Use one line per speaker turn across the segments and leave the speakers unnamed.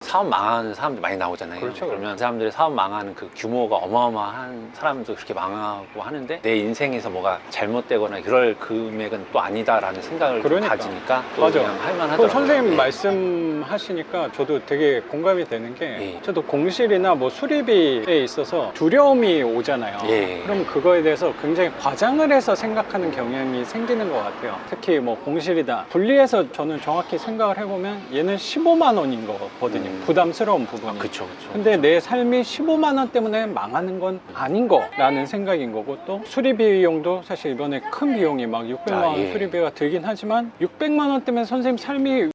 사업 망하는 사람들 많이 나오잖아요.
그렇죠.
그러면 그 사람들이 사업 망하는 그 규모가 어마어마한 사람도 그렇게 망하고 하는데 내 인생에서 뭐가 잘못되거나 그럴 금액은 또 아니다라는 생각을 좀
그러니까.
가지니까 또
맞아.
그냥 할만하더라고요.
선생님
예.
말씀하시니까 저도 되게 공감이 되는 게
예.
저도 공실이나 뭐 수리비에 있어서 두려움이 오잖아요.
예.
그럼 그거에 대해서 굉장히 과장을 해서 생각하는 경향이 생기는 것 같아요. 특히 뭐 공실이다 분리해서 저는 정확히 생각을 해보면 얘는 15만 원인 거거든요. 부담스러운 부분이.
그쵸, 그쵸.
근데 내 삶이 15만 원 때문에 망하는 건 아닌 거라는 생각인 거고, 또 수리 비용도 사실 이번에 큰 비용이 막 600만 원
예.
수리비가 들긴 하지만 600만 원 때문에 선생님 삶이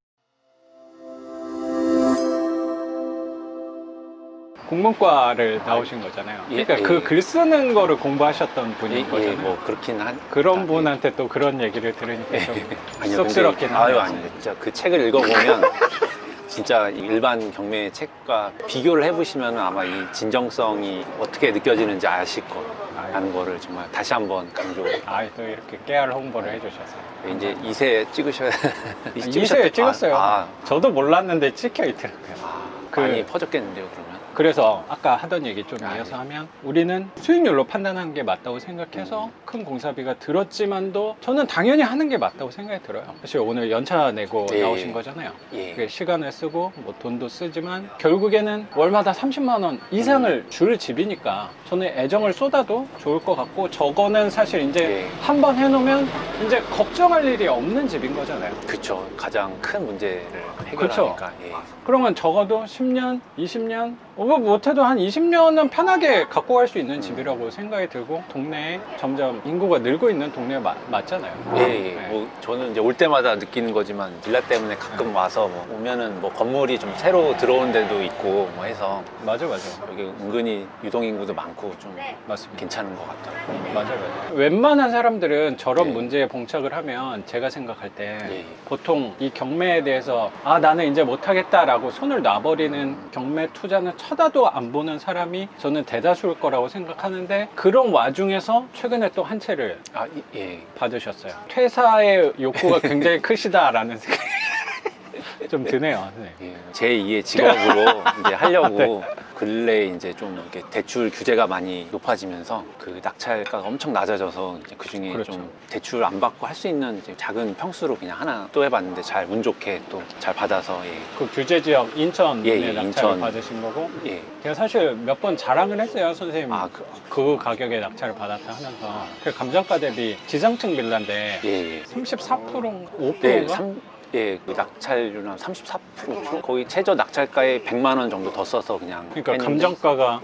국문과를 나오신 거잖아요.
예,
그러니까
예.
그 글 쓰는 거를 공부하셨던 분인 거잖아요.
뭐 그렇긴 한
그런 분한테 또 그런 얘기를 들으니까 좀
아니요,
쑥스럽긴
근데, 아유,
하네요.
아니요. 진짜 그 책을 읽어보면 진짜 일반 경매 책과 비교를 해보시면 아마 이 진정성이 어떻게 느껴지는지 아실 거라는 거를 정말 다시 한번 강조.
또 이렇게 깨알 홍보를 해주셔서.
이제 2세 찍으셔야
2세 찍었어요.
아,
저도 몰랐는데 찍혀 있더라고요.
많이 퍼졌겠는데요, 그러면?
그래서 아까 하던 얘기 좀 이어서
네.
하면, 우리는 수익률로 판단하는 게 맞다고 생각해서 큰 공사비가 들었지만도 저는 당연히 하는 게 맞다고 생각이 들어요. 사실 오늘 연차 내고
예.
나오신 거잖아요.
예.
그게 시간을 쓰고 뭐 돈도 쓰지만 결국에는 월마다 30만 원 이상을 줄 집이니까 저는 애정을 쏟아도 좋을 것 같고, 저거는 사실 이제
예.
한 번 해놓으면 이제 걱정할 일이 없는 집인 거잖아요.
그쵸. 가장 큰 문제를
그쵸.
해결하니까. 예.
그러면 적어도 10년, 20년, 못해도 한 20년은 편하게 갖고 갈 수 있는 집이라고 생각이 들고, 동네에 점점 인구가 늘고 있는 동네가 맞잖아요.
예, 예.
네.
뭐 저는 이제 올 때마다 느끼는 거지만 빌라 때문에 가끔 와서 뭐 오면은 뭐 건물이 좀 새로 들어온 데도 있고 뭐 해서
맞아.
여기 은근히 유동인구도 많고 좀
맞습니다.
괜찮은 것 같더라고요.
맞아. 웬만한 사람들은 저런
예.
문제에 봉착을 하면 제가 생각할 때
예.
보통 이 경매에 대해서 나는 이제 못하겠다라고 손을 놔버리는 경매 투자는 쳐다도 안 보는 사람이 저는 대다수일 거라고 생각하는데, 그런 와중에서 최근에 또 한 채를
예.
받으셨어요. 퇴사의 욕구가 굉장히 크시다라는 생각이 좀 드네요. 네.
예. 제2의 직업으로 이제 하려고
네.
근래 이제 좀 이렇게 대출 규제가 많이 높아지면서 그 낙찰가가 엄청 낮아져서 이제 그 중에
그렇죠.
좀 대출 안 받고 할 수 있는 이제 작은 평수로 그냥 하나 또 해봤는데 잘 운 좋게 또 잘 받아서 예.
그 규제 지역 인천에
예,
낙찰을
인천.
받으신 거고,
예.
제가 사실 몇 번 자랑을 했어요, 선생님.
아,
그 가격에 낙찰을 받았다 하면서. 그 감정가 대비 지상층 빌라인데
예.
34%인가?
네,
5%인가?
그 낙찰률은 한 34%? 거의 최저 낙찰가에 100만 원 정도 더 써서 그냥
그러니까
했는데
감정가가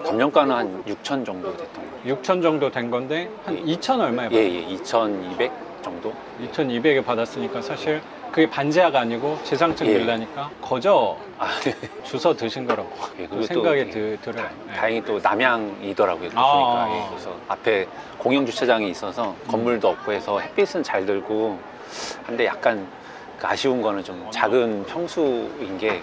감정가는 한 6천 정도 됐던 거예요.
6천 정도 된 건데 한
예.
2천 얼마에
예,
받았어요?
예, 2,200 정도?
2,200에 받았으니까 사실 그게 반지하가 아니고 지상층
예.
빌라니까 거저
아,
주워 드신 거라고
예,
그
그리고
생각이
또
들어요. 네.
다행히 또 남양이더라고요. 또
아.
보니까. 예, 그래서 앞에 공영 주차장이 있어서 건물도 없고 해서 햇빛은 잘 들고 한데 약간 그 아쉬운 거는 좀 작은 평수인 게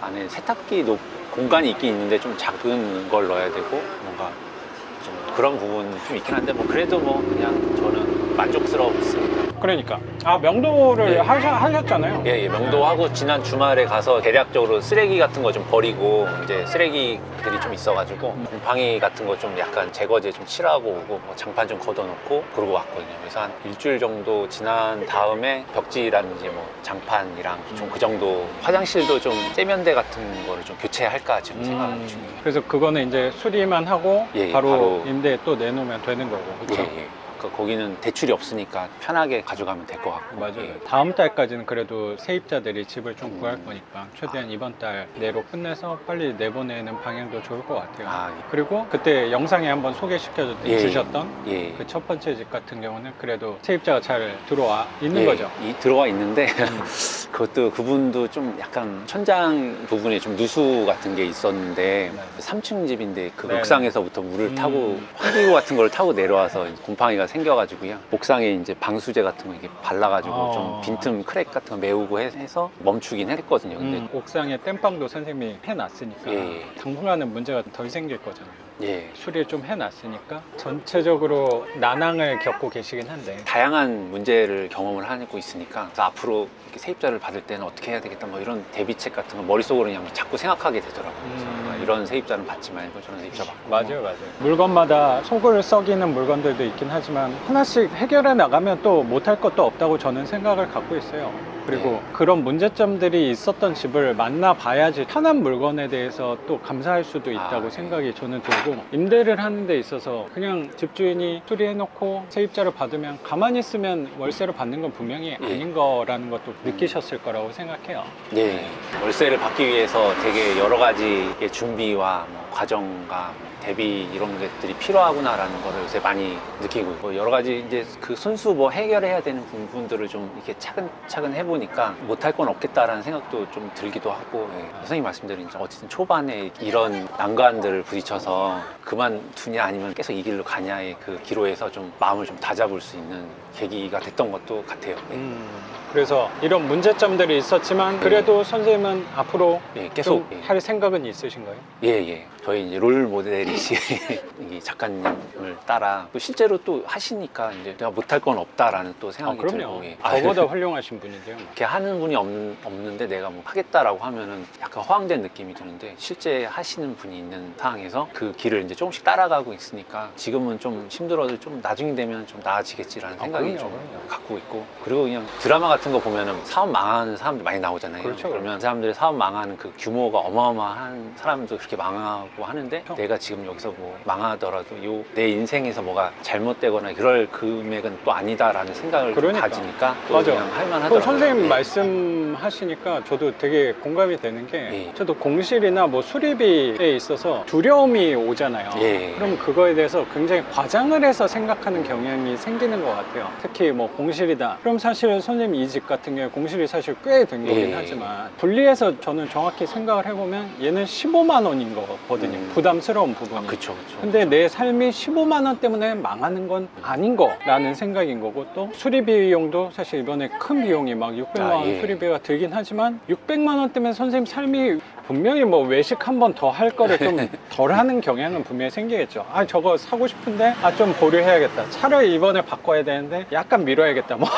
안에 세탁기 공간이 있긴 있는데 좀 작은 걸 넣어야 되고 뭔가 좀 그런 부분 좀 있긴 한데 뭐 그래도 뭐 그냥 저는 만족스러웠습니다.
그러니까 명도를
예.
하셨잖아요.
예, 명도하고 지난 주말에 가서 대략적으로 쓰레기 같은 거 좀 버리고 이제 쓰레기들이 좀 있어가지고 곰팡이 같은 거 좀 약간 제거제 좀 칠하고 오고 뭐 장판 좀 걷어놓고 그러고 왔거든요. 그래서 한 일주일 정도 지난 다음에 벽지라든지 뭐 장판이랑 좀 그 정도, 화장실도 좀 세면대 같은 거를 좀 교체할까 지금 생각 중이에요.
그래서 그거는 이제 수리만 하고
예,
바로
바로
임대에 또 내놓으면 되는 거고. 그렇죠?
예. 그러니까 거기는 대출이 없으니까 편하게 가져가면 될 것 같고.
맞아요.
예.
다음 달까지는 그래도 세입자들이 집을 좀 구할 거니까 최대한 이번 달 내로 끝내서 빨리 내보내는 방향도 좋을 것 같아요.
예.
그리고 그때 영상에 한번 소개시켜 주셨던
예.
그 첫 번째 집 같은 경우는 그래도 세입자가 잘 들어와 있는
예,
거죠.
들어와 있는데 그것도 그분도 좀 약간 천장 부분에 좀 누수 같은 게 있었는데 3층 집인데 그
네네.
옥상에서부터 물을 타고 환기구 같은 걸 타고 내려와서 곰팡이가 생겨가지고요. 옥상에 이제 방수제 같은 거 이렇게 발라가지고 좀 빈틈 크랙 같은 거 메우고 해서 멈추긴 했거든요. 근데
옥상에 땜빵도 선생님이 해놨으니까
예.
당분간은 문제가 덜 생길 거잖아요.
예.
수리 좀 해놨으니까 전체적으로 난항을 겪고 계시긴 한데
다양한 문제를 경험을 하고 있으니까 그래서 앞으로 이렇게 세입자를 받을 때는 어떻게 해야 되겠다 뭐 이런 대비책 같은 거 머릿속으로 그냥 자꾸 생각하게 되더라고요. 그래서 이런 세입자는 받지 말고 저런 세입자 받고.
맞아요. 물건마다 속을 썩이는 물건들도 있긴 하지만 하나씩 해결해 나가면 또 못할 것도 없다고 저는 생각을 갖고 있어요. 그리고
네.
그런 문제점들이 있었던 집을 만나봐야지 편한 물건에 대해서 또 감사할 수도 있다고
네.
생각이 저는 들고, 임대를 하는 데 있어서 그냥 집주인이 수리해놓고 세입자를 받으면 가만히 있으면 월세를 받는 건 분명히 아닌 거라는 것도 느끼셨을 거라고 생각해요.
네. 월세를 받기 위해서 되게 여러 가지의 준비와 뭐 과정과 대비 이런 것들이 필요하구나라는 거를 요새 많이 느끼고 있고, 여러 가지 이제 그 순수 뭐 해결해야 되는 부분들을 좀 이렇게 차근차근 해보니까 못할 건 없겠다라는 생각도 좀 들기도 하고, 선생님 말씀대로 이제 어쨌든 초반에 이런 난관들을 부딪혀서 그만두냐 아니면 계속 이 길로 가냐의 그 기로에서 좀 마음을 좀 다잡을 수 있는 계기가 됐던 것도 같아요.
그래서 이런 문제점들이 있었지만 그래도 선생님은 앞으로
계속
좀 할 생각은 있으신가요?
예. 저희 이제 롤 모델이시 이 작가님을 따라 또 실제로 또 하시니까 이제 내가 못할 건 없다라는 또 생각이
그럼요.
들고,
저보다 훌륭하신 분인데요.
이렇게 하는 분이 없는데 내가 뭐 하겠다라고 하면은 약간 허황된 느낌이 드는데, 실제 하시는 분이 있는 상황에서 그 길을 이제 조금씩 따라가고 있으니까 지금은 좀 힘들어도 좀 나중이 되면 좀 나아지겠지라는 생각이 좀 갖고 있고, 그리고 그냥 드라마 같은 거 보면은 사업 망하는 사람들 많이 나오잖아요.
그렇죠.
그러면 그 사람들이 사업 망하는 그 규모가 어마어마한 사람도 그렇게 망하고 하는데, 내가 지금 여기서 뭐 망하더라도 내 인생에서 뭐가 잘못되거나 그럴 금액은 또 아니다라는 생각을 좀 가지니까 또
맞아.
그냥 할만하더라고요.
선생님
예.
말씀하시니까 저도 되게 공감이 되는 게,
예.
저도 공실이나 뭐 수리비에 있어서 두려움이 오잖아요.
예.
그럼 그거에 대해서 굉장히 과장을 해서 생각하는 경향이 생기는 것 같아요. 특히 뭐 공실이다. 그럼 사실 선생님 이 집 같은 경우에 공실이 사실 꽤 된 거긴
예.
하지만, 분리해서 저는 정확히 생각을 해보면 얘는 15만 원인 거거든요. 부담스러운 부분이.
그쵸.
근데 내 삶이 15만 원 때문에 망하는 건 아닌 거라는 생각인 거고, 또 수리 비용도 사실 이번에 큰 비용이 막 600만 원
예.
수리비가 들긴 하지만, 600만 원 때문에 선생님 삶이 분명히 뭐 외식 한 번 더 할 거를 좀 덜 하는 경향은 분명히 생기겠죠. 아, 저거 사고 싶은데 좀 보류해야겠다. 차를 이번에 바꿔야 되는데 약간 미뤄야겠다. 뭐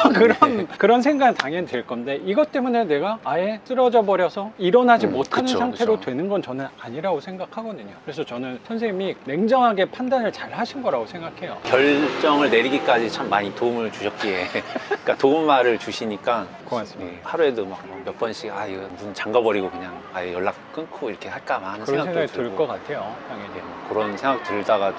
그런 생각은 당연히 들 건데, 이것 때문에 내가 아예 쓰러져 버려서 일어나지 못하는
그쵸,
상태로
그쵸.
되는 건 저는 아니라고 생각하거든요. 그래서 저는 선생님이 냉정하게 판단을 잘 하신 거라고 생각해요.
결정을 내리기까지 참 많이 도움을 주셨기에 그러니까 도움말을 주시니까
고맙습니다.
하루에도 막 몇 번씩 이거 문 잠가버리고 그냥 아예 연락 끊고 이렇게 할까 하는
그런
생각도
생각이 들
들고,
것 같아요, 당연히.
그런 생각 들다가도